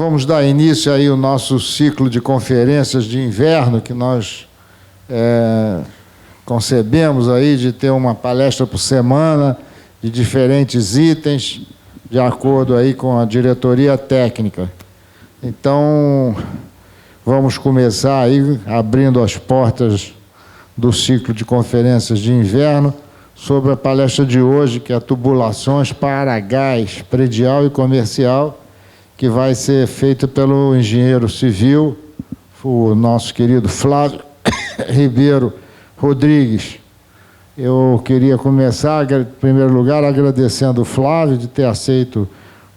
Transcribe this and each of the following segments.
vamos dar início aí ao nosso ciclo de conferências de inverno que nós concebemos aí de ter uma palestra por semana de diferentes itens, de acordo aí com a diretoria técnica. Então, vamos começar aí abrindo as portas do ciclo de conferências de inverno sobre a palestra de hoje, que é tubulações para gás predial e comercial, que vai ser feita pelo engenheiro civil, o nosso querido Flávio Ribeiro Rodrigues. Eu queria começar, em primeiro lugar, agradecendo o Flávio de ter aceito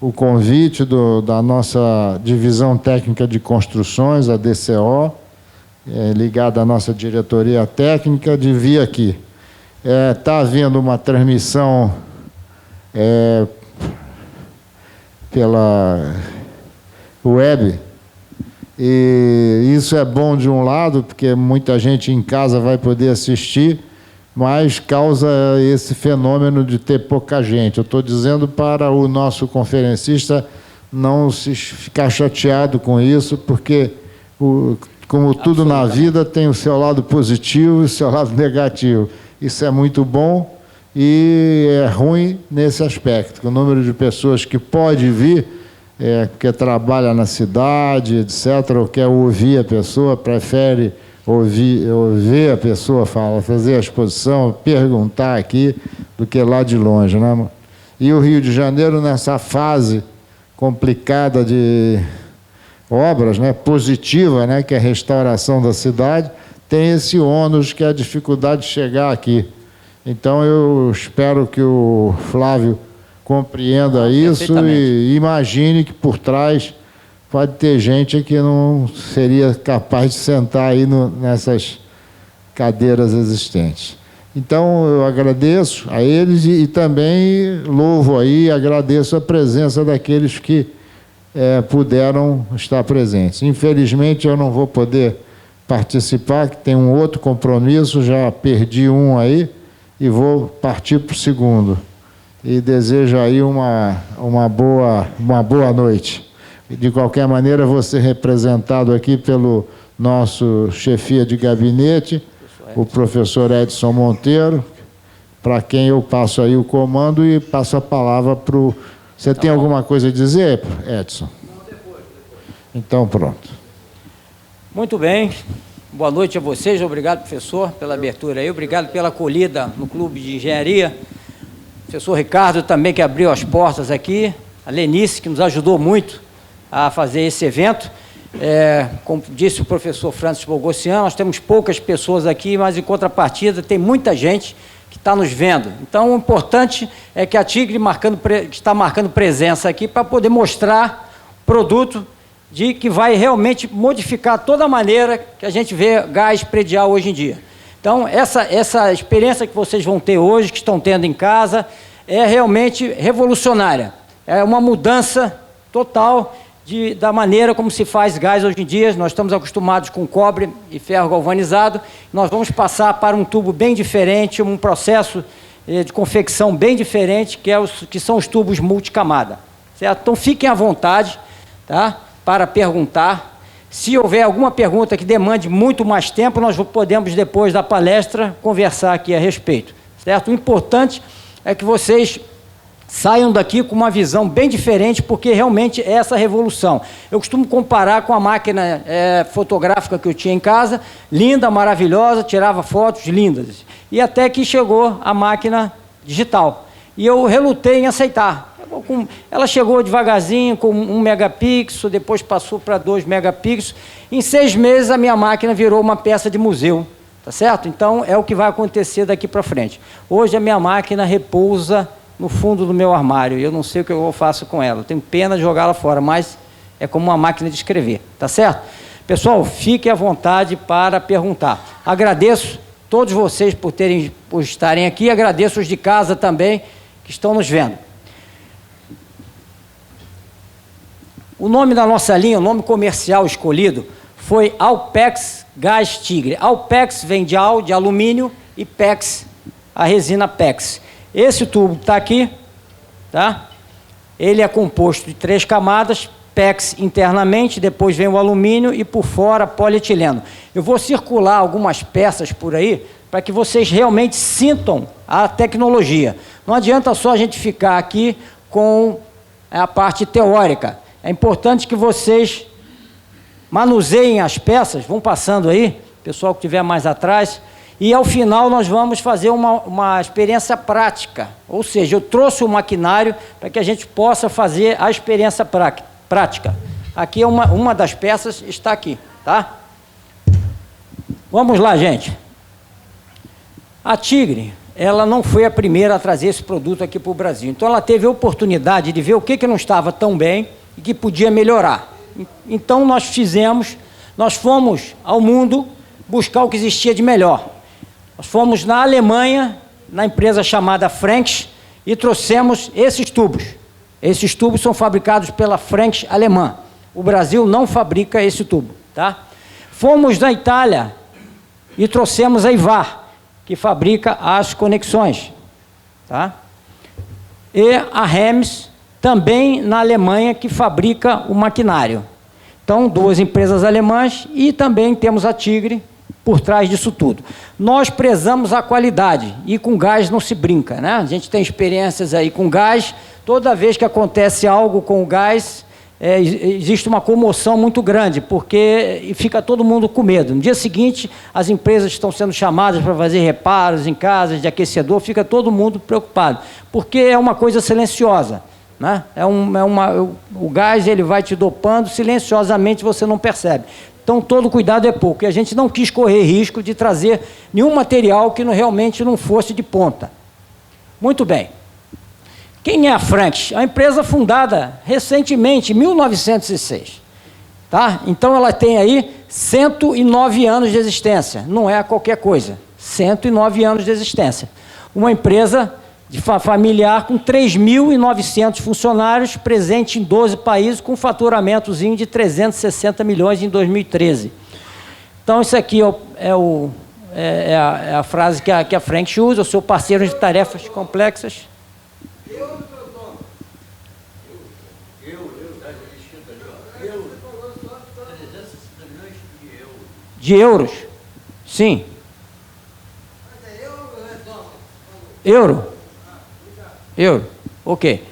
o convite da nossa Divisão Técnica de Construções, a DCO, ligada à nossa diretoria técnica, de vir aqui. Está havendo uma transmissão pela web, e isso é bom de um lado, porque muita gente em casa vai poder assistir, mas causa esse fenômeno de ter pouca gente. Eu estou dizendo para o nosso conferencista não se ficar chateado com isso, porque, como tudo na vida, tem o seu lado positivo e o seu lado negativo. Isso é muito bom e é ruim nesse aspecto, que o número de pessoas que pode vir, porque trabalha na cidade, etc., ou quer ouvir a pessoa, prefere ouvir a pessoa fazer a exposição, perguntar aqui, do que lá de longe, né? E o Rio de Janeiro, nessa fase complicada de obras, né, positiva, né, que é a restauração da cidade, tem esse ônus que é a dificuldade de chegar aqui. Então, eu espero que o Flávio compreenda isso e imagine que por trás pode ter gente que não seria capaz de sentar aí nessas cadeiras existentes. Então, eu agradeço a eles e também louvo aí, agradeço a presença daqueles que puderam estar presentes. Infelizmente, eu não vou poder participar, que tem um outro compromisso, já perdi um aí, e vou partir para o segundo. E desejo aí uma boa noite. De qualquer maneira, vou ser representado aqui pelo nosso chefia de gabinete, o professor Edson Monteiro, para quem eu passo aí o comando e passo a palavra para o... Você tem alguma coisa a dizer, Edson? Não, depois. Então, pronto. Muito bem. Boa noite a vocês. Obrigado, professor, pela abertura aí. Obrigado pela acolhida no Clube de Engenharia. Professor Ricardo também, que abriu as portas aqui. A Lenice, que nos ajudou muito a fazer esse evento. Como disse o professor Francis Bogossian, nós temos poucas pessoas aqui, mas, em contrapartida, tem muita gente que está nos vendo. Então, o importante é que a Tigre está marcando presença aqui para poder mostrar produto que vai realmente modificar toda a maneira que a gente vê gás predial hoje em dia. Então, essa experiência que vocês vão ter hoje, que estão tendo em casa, é realmente revolucionária. É uma mudança total da maneira como se faz gás hoje em dia. Nós estamos acostumados com cobre e ferro galvanizado. Nós vamos passar para um tubo bem diferente, um processo de confecção bem diferente, que são os tubos multicamada. Certo? Então, fiquem à vontade, tá, para perguntar. Se houver alguma pergunta que demande muito mais tempo, nós podemos, depois da palestra, conversar aqui a respeito. Certo? O importante é que vocês saiam daqui com uma visão bem diferente, porque realmente é essa revolução. Eu costumo comparar com a máquina fotográfica que eu tinha em casa, linda, maravilhosa, tirava fotos lindas. E até que chegou a máquina digital. E eu relutei em aceitar. Ela chegou devagarzinho, com 1 megapixel, depois passou para 2 megapixels. Em 6 meses, a minha máquina virou uma peça de museu. Tá certo? Então, é o que vai acontecer daqui para frente. Hoje, a minha máquina repousa no fundo do meu armário. Eu não sei o que eu faço com ela. Eu tenho pena de jogá-la fora, mas é como uma máquina de escrever. Tá certo? Pessoal, fiquem à vontade para perguntar. Agradeço todos vocês por estarem aqui. Agradeço os de casa também, que estão nos vendo. O nome da nossa linha, o nome comercial escolhido, foi Alpex Gás Tigre. Alpex vem de alumínio, e PEX, a resina PEX. Esse tubo está aqui, tá? Ele é composto de 3 camadas, PEX internamente, depois vem o alumínio e por fora polietileno. Eu vou circular algumas peças por aí para que vocês realmente sintam a tecnologia. Não adianta só a gente ficar aqui com a parte teórica. É importante que vocês manuseiem as peças, vão passando aí, pessoal que estiver mais atrás, e ao final nós vamos fazer uma experiência prática. Ou seja, eu trouxe o maquinário para que a gente possa fazer a experiência prática. Aqui é uma das peças, está aqui, tá? Vamos lá, gente. A Tigre, ela não foi a primeira a trazer esse produto aqui para o Brasil. Então, ela teve a oportunidade de ver o que não estava tão bem e que podia melhorar. Então, nós fomos ao mundo buscar o que existia de melhor. Nós fomos na Alemanha, na empresa chamada Franks, e trouxemos esses tubos. Esses tubos são fabricados pela Franks alemã. O Brasil não fabrica esse tubo, tá? Fomos na Itália e trouxemos a Ivar, que fabrica as conexões, tá? E a Hermes, também na Alemanha, que fabrica o maquinário. Então, duas empresas alemãs e também temos a Tigre por trás disso tudo. Nós prezamos a qualidade e com gás não se brinca, né? A gente tem experiências aí com gás, toda vez que acontece algo com o gás, existe uma comoção muito grande, porque fica todo mundo com medo. No dia seguinte, as empresas estão sendo chamadas para fazer reparos em casas de aquecedor, fica todo mundo preocupado, porque é uma coisa silenciosa, né? O gás ele vai te dopando, silenciosamente você não percebe. Então, todo cuidado é pouco. E a gente não quis correr risco de trazer nenhum material que realmente não fosse de ponta. Muito bem. Quem é a Franks? A empresa fundada recentemente, em 1906. Tá? Então, ela tem aí 109 anos de existência. Não é qualquer coisa. 109 anos de existência. Uma empresa familiar com 3.900 funcionários, presente em 12 países, com faturamentozinho de 360 milhões em 2013. Então, isso aqui é a frase que a Franks usa, o seu parceiro de tarefas complexas. De euros? Sim. Euro? Euro, ok.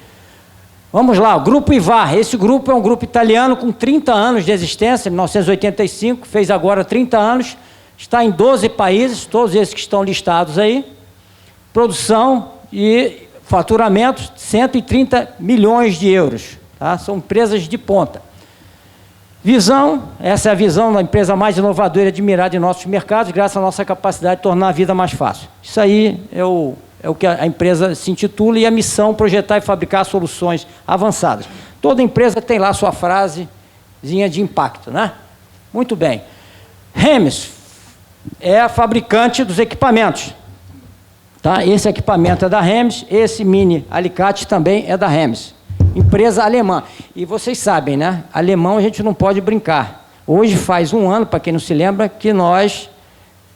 Vamos lá, o Grupo Ivar. Esse grupo é um grupo italiano com 30 anos de existência, 1985, fez agora 30 anos, está em 12 países, todos esses que estão listados aí. Produção e faturamento, 130 milhões de euros. Tá? São empresas de ponta. Visão, essa é a visão da empresa mais inovadora e admirada em nossos mercados, graças à nossa capacidade de tornar a vida mais fácil. Isso aí é o que a empresa se intitula, e a missão, projetar e fabricar soluções avançadas. Toda empresa tem lá sua frasezinha de impacto, né? Muito bem. Hermes é a fabricante dos equipamentos. Tá? Esse equipamento é da Hermes, esse mini alicate também é da Hermes. Empresa alemã. E vocês sabem, né? Alemão a gente não pode brincar. Hoje faz um ano, para quem não se lembra, que nós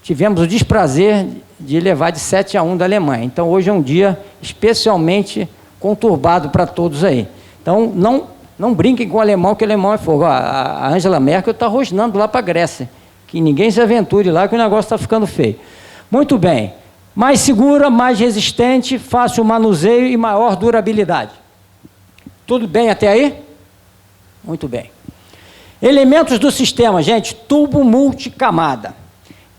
tivemos o desprazer de levar de 7-1 da Alemanha. Então, hoje é um dia especialmente conturbado para todos aí. Então, não brinquem com o alemão, que o alemão é fogo. A Angela Merkel está rosnando lá para a Grécia. Que ninguém se aventure lá, que o negócio está ficando feio. Muito bem. Mais segura, mais resistente, fácil manuseio e maior durabilidade. Tudo bem até aí? Muito bem. Elementos do sistema, gente. Tubo multicamada.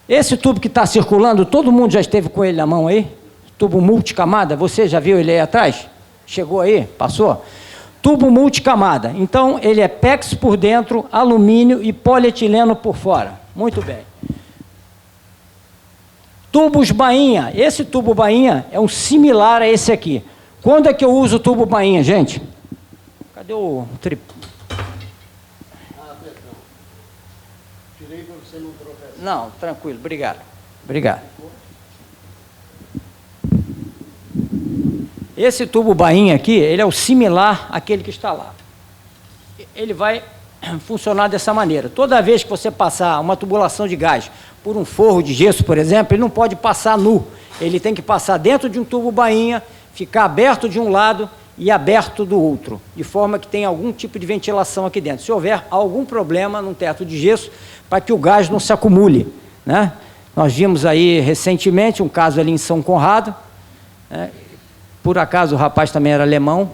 Esse tubo que está circulando, todo mundo já esteve com ele na mão aí? Tubo multicamada, você já viu ele aí atrás? Chegou aí? Passou? Tubo multicamada. Então, ele é PEX por dentro, alumínio e polietileno por fora. Muito bem. Tubos bainha. Esse tubo bainha é um similar a esse aqui. Quando é que eu uso o tubo bainha, gente? Cadê o tripé? Tirei para você não tropeçar. Não, tranquilo, obrigado. Obrigado. Esse tubo bainha aqui, ele é o similar àquele que está lá. Ele vai funcionar dessa maneira. Toda vez que você passar uma tubulação de gás por um forro de gesso, por exemplo, ele não pode passar nu. Ele tem que passar dentro de um tubo bainha, ficar aberto de um lado e aberto do outro, de forma que tenha algum tipo de ventilação aqui dentro. Se houver algum problema num teto de gesso, para que o gás não se acumule, né? Nós vimos aí recentemente um caso ali em São Conrado, né? Por acaso o rapaz também era alemão,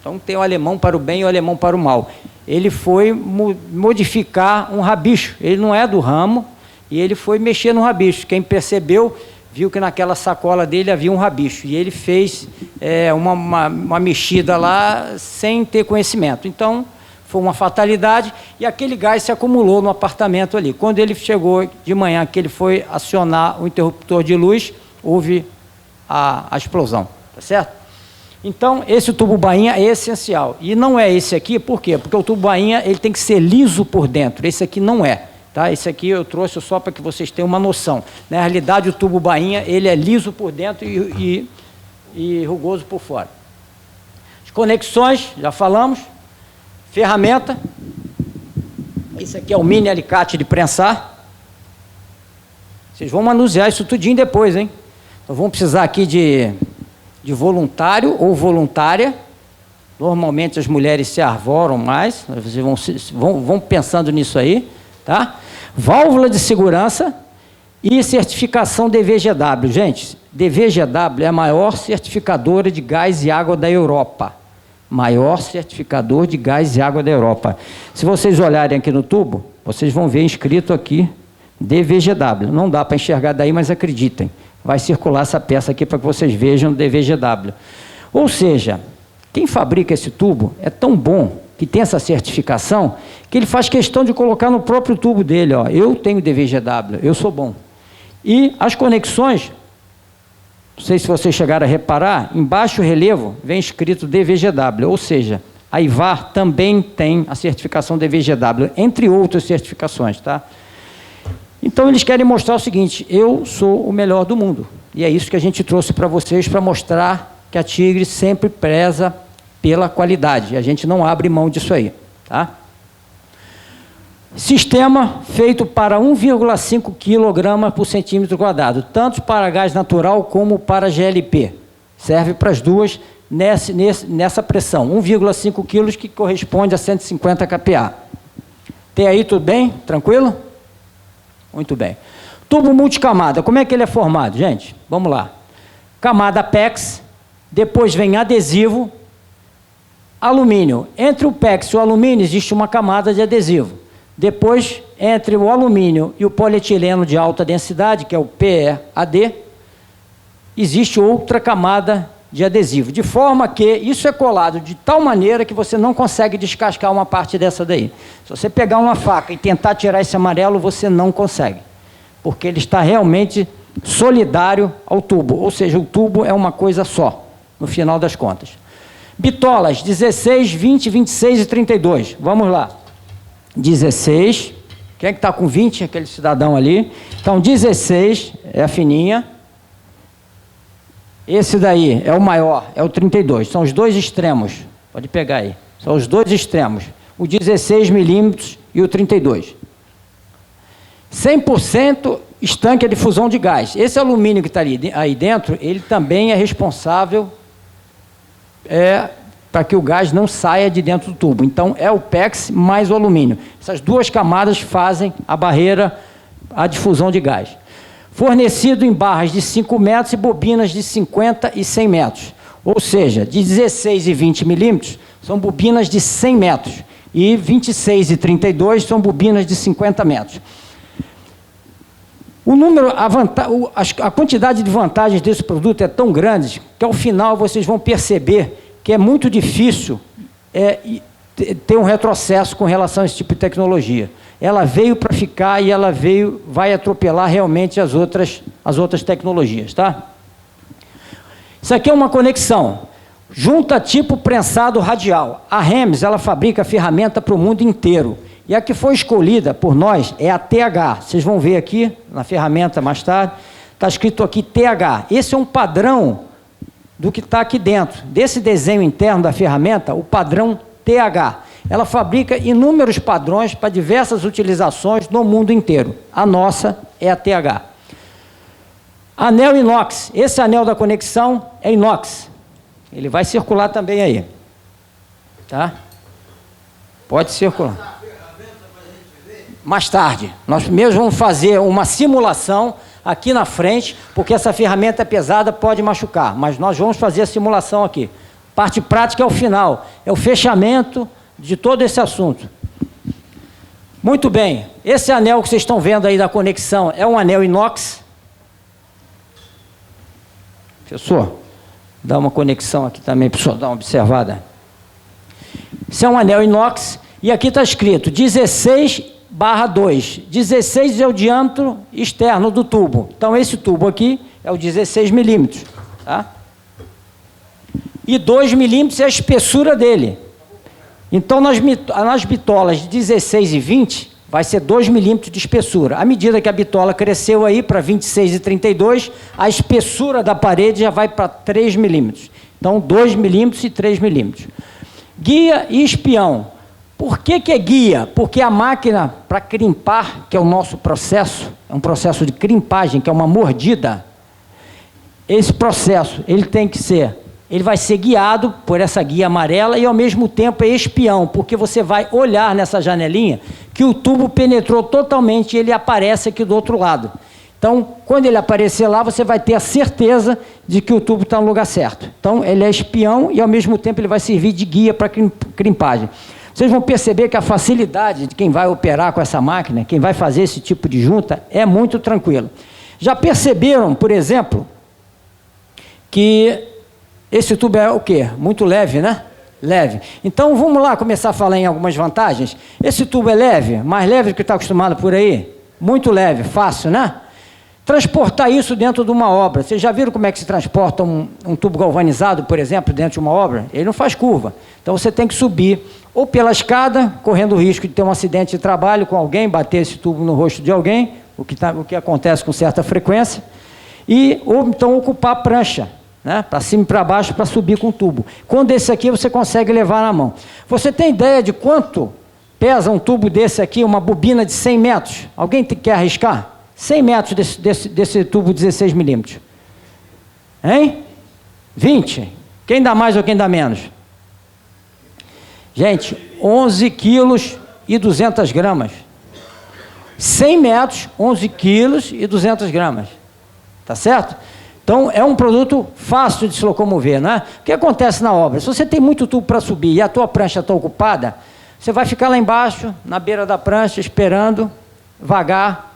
então tem o alemão para o bem e o alemão para o mal. Ele foi modificar um rabicho, ele não é do ramo, e ele foi mexer no rabicho. Quem percebeu, viu que naquela sacola dele havia um rabicho, e ele fez uma mexida lá sem ter conhecimento. Então, foi uma fatalidade, e aquele gás se acumulou no apartamento ali. Quando ele chegou de manhã, que ele foi acionar o interruptor de luz, houve a explosão, tá certo? Então, esse tubo bainha é essencial. E não é esse aqui, por quê? Porque o tubo bainha ele tem que ser liso por dentro, esse aqui não é. Tá? Esse aqui eu trouxe só para que vocês tenham uma noção. Na realidade, o tubo bainha ele é liso por dentro e rugoso por fora. As conexões, já falamos. Ferramenta. Esse aqui é o mini alicate de prensar. Vocês vão manusear isso tudinho depois, hein? Então, vamos precisar aqui de voluntário ou voluntária. Normalmente as mulheres se arvoram mais. Vocês vão pensando nisso aí, tá? Válvula de segurança e certificação DVGW. Gente, DVGW é a maior certificadora de gás e água da Europa. Maior certificador de gás e água da Europa. Se vocês olharem aqui no tubo, vocês vão ver escrito aqui DVGW. Não dá para enxergar daí, mas acreditem. Vai circular essa peça aqui para que vocês vejam DVGW. Ou seja, quem fabrica esse tubo é tão bom que tem essa certificação, que ele faz questão de colocar no próprio tubo dele, ó, eu tenho DVGW, eu sou bom. E as conexões, não sei se vocês chegaram a reparar, em baixo relevo vem escrito DVGW, ou seja, a IVAR também tem a certificação DVGW, entre outras certificações, tá? Então eles querem mostrar o seguinte, eu sou o melhor do mundo, e é isso que a gente trouxe para vocês, para mostrar que a Tigre sempre preza pela qualidade, e a gente não abre mão disso aí, tá? Sistema feito para 1,5 kg por centímetro quadrado, tanto para gás natural como para GLP. Serve para as duas nessa pressão, 1,5 kg que corresponde a 150 kPa. Tem aí tudo bem? Tranquilo? Muito bem. Tubo multicamada, como é que ele é formado, gente? Vamos lá. Camada PEX, depois vem adesivo, alumínio. Entre o PEX e o alumínio existe uma camada de adesivo. Depois, entre o alumínio e o polietileno de alta densidade, que é o PEAD, existe outra camada de adesivo. De forma que isso é colado de tal maneira que você não consegue descascar uma parte dessa daí. Se você pegar uma faca e tentar tirar esse amarelo, você não consegue. Porque ele está realmente solidário ao tubo. Ou seja, o tubo é uma coisa só, no final das contas. Bitolas, 16, 20, 26 e 32. Vamos lá. 16. Quem é que está com 20? Aquele cidadão ali. Então, 16 é a fininha. Esse daí é o maior, é o 32. São os dois extremos. Pode pegar aí. São os dois extremos. O 16 milímetros e o 32. 100% estanque de fusão de gás. Esse alumínio que está aí dentro, ele também é responsável para que o gás não saia de dentro do tubo. Então, é o PEX mais o alumínio. Essas duas camadas fazem a barreira, a difusão de gás. Fornecido em barras de 5 metros e bobinas de 50 e 100 metros. Ou seja, de 16 e 20 milímetros são bobinas de 100 metros. E 26 e 32 são bobinas de 50 metros. O número, a quantidade de vantagens desse produto é tão grande que, ao final, vocês vão perceber que é muito difícil ter um retrocesso com relação a esse tipo de tecnologia. Ela veio para ficar e ela vai atropelar realmente as outras tecnologias, tá? Isso aqui é uma conexão. Junta tipo prensado radial. A Hermes, ela fabrica ferramenta para o mundo inteiro. E a que foi escolhida por nós é a TH. Vocês vão ver aqui na ferramenta mais tarde. Está escrito aqui TH. Esse é um padrão do que está aqui dentro. Desse desenho interno da ferramenta, o padrão TH. Ela fabrica inúmeros padrões para diversas utilizações no mundo inteiro. A nossa é a TH. Anel inox. Esse anel da conexão é inox. Ele vai circular também aí. Tá? Pode circular. Mais tarde. Nós primeiro vamos fazer uma simulação aqui na frente, porque essa ferramenta é pesada, pode machucar. Mas nós vamos fazer a simulação aqui. Parte prática é o final. É o fechamento de todo esse assunto. Muito bem. Esse anel que vocês estão vendo aí da conexão é um anel inox. Professor, dá uma conexão aqui também para o senhor dar uma observada. Esse é um anel inox e aqui está escrito 16/2. 16 é o diâmetro externo do tubo. Então, esse tubo aqui é o 16 milímetros. Tá? E 2 milímetros é a espessura dele. Então, nas bitolas de 16 e 20, vai ser 2 milímetros de espessura. À medida que a bitola cresceu aí para 26 e 32, a espessura da parede já vai para 3 milímetros. Então, 2 milímetros e 3 milímetros. Guia e espião. Por que é guia? Porque a máquina, para crimpar, que é o nosso processo, é um processo de crimpagem, que é uma mordida, esse processo, ele vai ser guiado por essa guia amarela e, ao mesmo tempo, é espião, porque você vai olhar nessa janelinha que o tubo penetrou totalmente e ele aparece aqui do outro lado. Então, quando ele aparecer lá, você vai ter a certeza de que o tubo está no lugar certo. Então, ele é espião e, ao mesmo tempo, ele vai servir de guia para crimpagem. Vocês vão perceber que a facilidade de quem vai operar com essa máquina, quem vai fazer esse tipo de junta, é muito tranquilo. Já perceberam, por exemplo, que esse tubo é o quê? Muito leve, né? Leve. Então, vamos lá começar a falar em algumas vantagens. Esse tubo é leve, mais leve do que está acostumado por aí? Muito leve, fácil, né? Transportar isso dentro de uma obra. Vocês já viram como é que se transporta um tubo galvanizado, por exemplo, dentro de uma obra? Ele não faz curva. Então, você tem que subir ou pela escada, correndo o risco de ter um acidente de trabalho com alguém, bater esse tubo no rosto de alguém, o que acontece com certa frequência, ou então ocupar a prancha, né, para cima e para baixo, para subir com o tubo. Quando esse aqui você consegue levar na mão. Você tem ideia de quanto pesa um tubo desse aqui, uma bobina de 100 metros? Alguém quer arriscar? 100 metros desse tubo 16 milímetros. Hein? 20? Quem dá mais ou quem dá menos? Gente, 11 quilos e 200 gramas. 100 metros, 11 quilos e 200 gramas. Tá certo? Então, é um produto fácil de se locomover, não é? O que acontece na obra? Se você tem muito tubo para subir e a tua prancha está ocupada, você vai ficar lá embaixo, na beira da prancha, esperando, vagar,